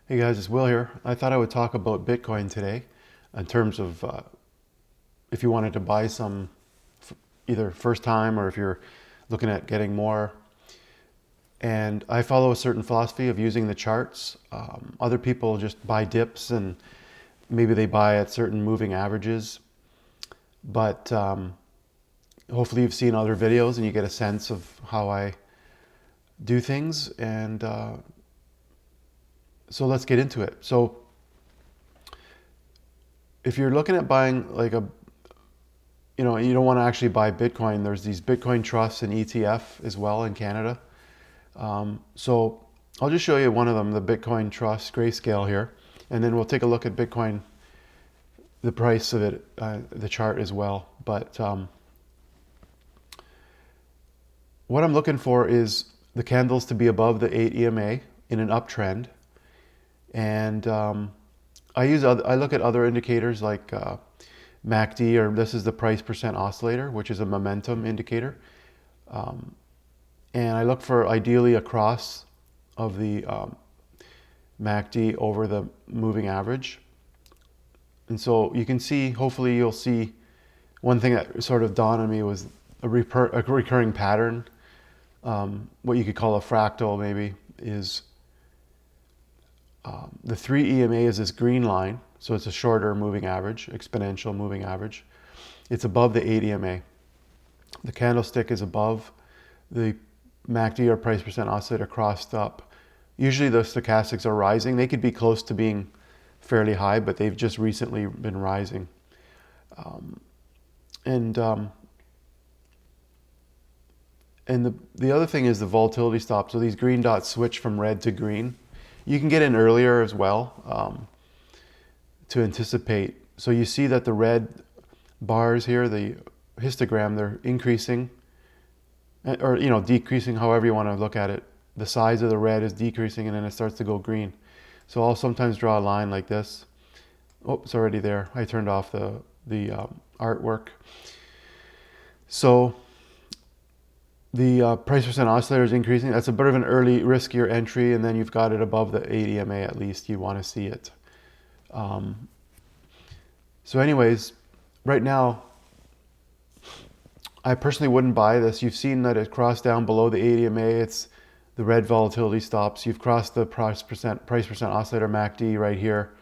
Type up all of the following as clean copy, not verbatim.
Hey guys, it's Will here. I thought I would talk about Bitcoin today in terms of if you wanted to buy some either first time or if you're looking at getting more. And I follow a certain philosophy of using the charts. Other people just buy dips and maybe they buy at certain moving averages. But hopefully you've seen other videos and you get a sense of how I do things. And so let's get into it. So if you're looking at buying like you don't want to actually buy Bitcoin. There's these Bitcoin trusts and ETF as well in Canada. So I'll just show you one of them, the Bitcoin Trust Grayscale here, and then we'll take a look at Bitcoin, the price of it, the chart as well. But what I'm looking for is the candles to be above the 8 EMA in an uptrend, and I look at other indicators like MACD, or this is the price percent oscillator, which is a momentum indicator. And I look for ideally a cross of the MACD over the moving average. And so you can see, hopefully you'll see, one thing that sort of dawned on me was a recurring pattern. What you could call a fractal maybe is the 3 EMA is this green line. So it's a shorter moving average, exponential moving average. It's above the 8 EMA. The candlestick is above the MACD, or price percent oscillator, crossed up. Usually the stochastics are rising. They could be close to being fairly high, but they've just recently been rising. And the other thing is the volatility stop. So these green dots switch from red to green. You can get in earlier as well to anticipate. So you see that the red bars here, the histogram, they're increasing, or decreasing, however you want to look at it. The size of the red is decreasing and then it starts to go green. So I'll sometimes draw a line like this. Oh, it's already there. I turned off the artwork. So the price percent oscillator is increasing. That's a bit of an early riskier entry, and then you've got it above the 8 EMA at least. You want to see it. So anyways, right now, I personally wouldn't buy this. You've seen that it crossed down below the 8 EMA. It's the red volatility stops. You've crossed the price percent oscillator MACD right here,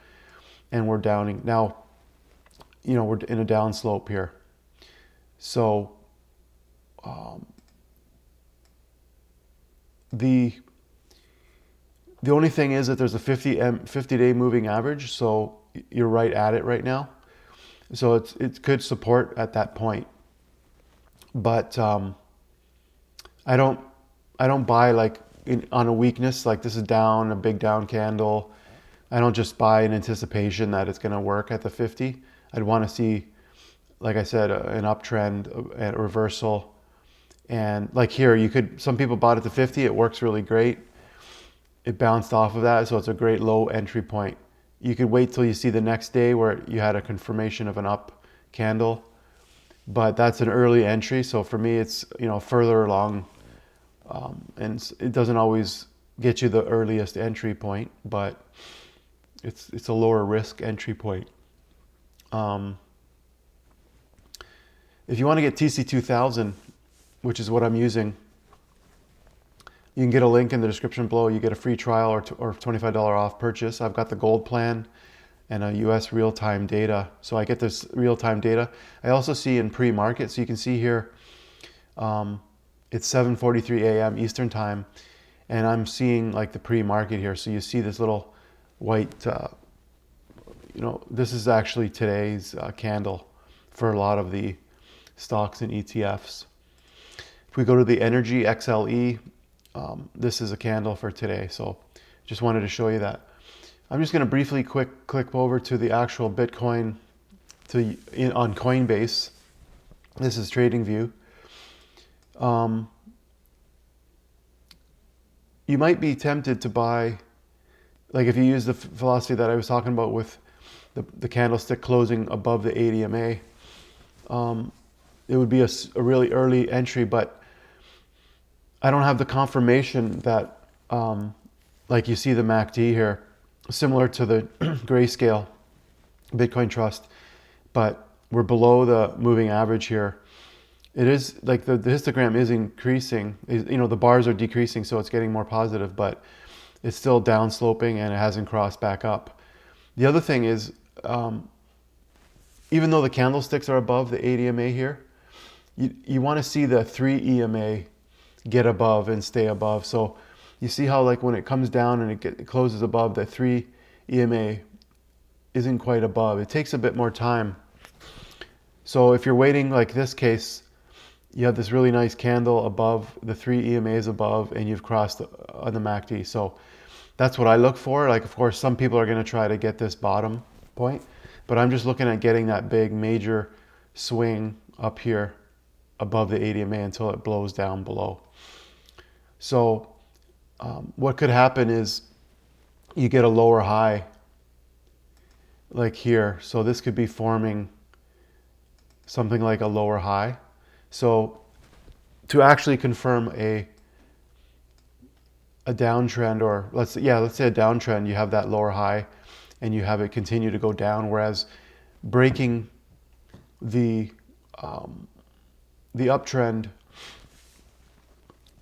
and we're downing. Now, we're in a down slope here. So the only thing is that there's a 50-day moving average, so you're right at it right now. So it could support at that point. But I don't buy like on a weakness, like this is down, a big down candle. I don't just buy in anticipation that it's going to work at the 50. I'd want to see, like I said, an uptrend, a reversal. And like here, some people bought at the 50. It works really great. It bounced off of that, so it's a great low entry point. You could wait till you see the next day where you had a confirmation of an up candle, but that's an early entry. So for me, it's further along, and it doesn't always get you the earliest entry point, but it's a lower risk entry point. If you want to get TC2000, which is what I'm using, you can get a link in the description below. You get a free trial or $25 off purchase. I've got the gold plan and a US real-time data. So I get this real-time data. I also see in pre-market. So you can see here, it's 7:43 a.m. Eastern time. And I'm seeing like the pre-market here. So you see this little white, this is actually today's candle for a lot of the stocks and ETFs. If we go to the energy XLE, this is a candle for today. So just wanted to show you that. I'm just going to briefly click over to the actual Bitcoin on Coinbase. This is TradingView. You might be tempted to buy, like if you use the philosophy that I was talking about with the candlestick closing above the 8 EMA, it would be a really early entry, but I don't have the confirmation that, like you see the MACD here, similar to the Grayscale Bitcoin Trust, but we're below the moving average here. It is like the histogram is increasing. You know, the bars are decreasing, so it's getting more positive, but it's still down sloping and it hasn't crossed back up. The other thing is, even though the candlesticks are above the 8 EMA here, you want to see the 3 EMA get above and stay above. So you see how like when it comes down and it closes above, the 3 EMA isn't quite above. It takes a bit more time. So if you're waiting, like this case, you have this really nice candle above, the 3 EMAs above, and you've crossed on the MACD. So that's what I look for. Like, of course, some people are going to try to get this bottom point, but I'm just looking at getting that big major swing up here above the 8 EMA until it blows down below. So what could happen is you get a lower high like here. So this could be forming something like a lower high. So to actually confirm a downtrend, or let's say a downtrend, you have that lower high and you have it continue to go down, whereas breaking the uptrend,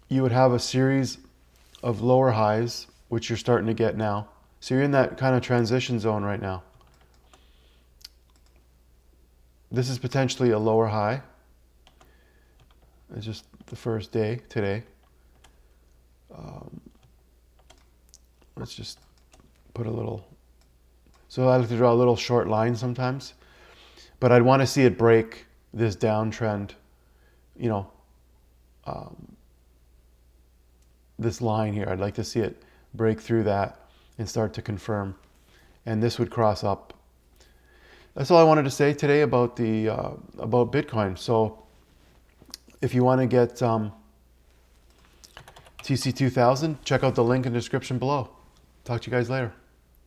you would have a series of lower highs, which you're starting to get now. So you're in that kind of transition zone right now. This is potentially a lower high. It's just the first day today. Let's just put a little, so I like to draw a little short line sometimes, but I'd want to see it break this downtrend, you know, this line here. I'd like to see it break through that and start to confirm, and this would cross up. That's all I wanted to say today about the about Bitcoin. So if you want to get TC2000, check out the link in the description below. Talk to you guys later.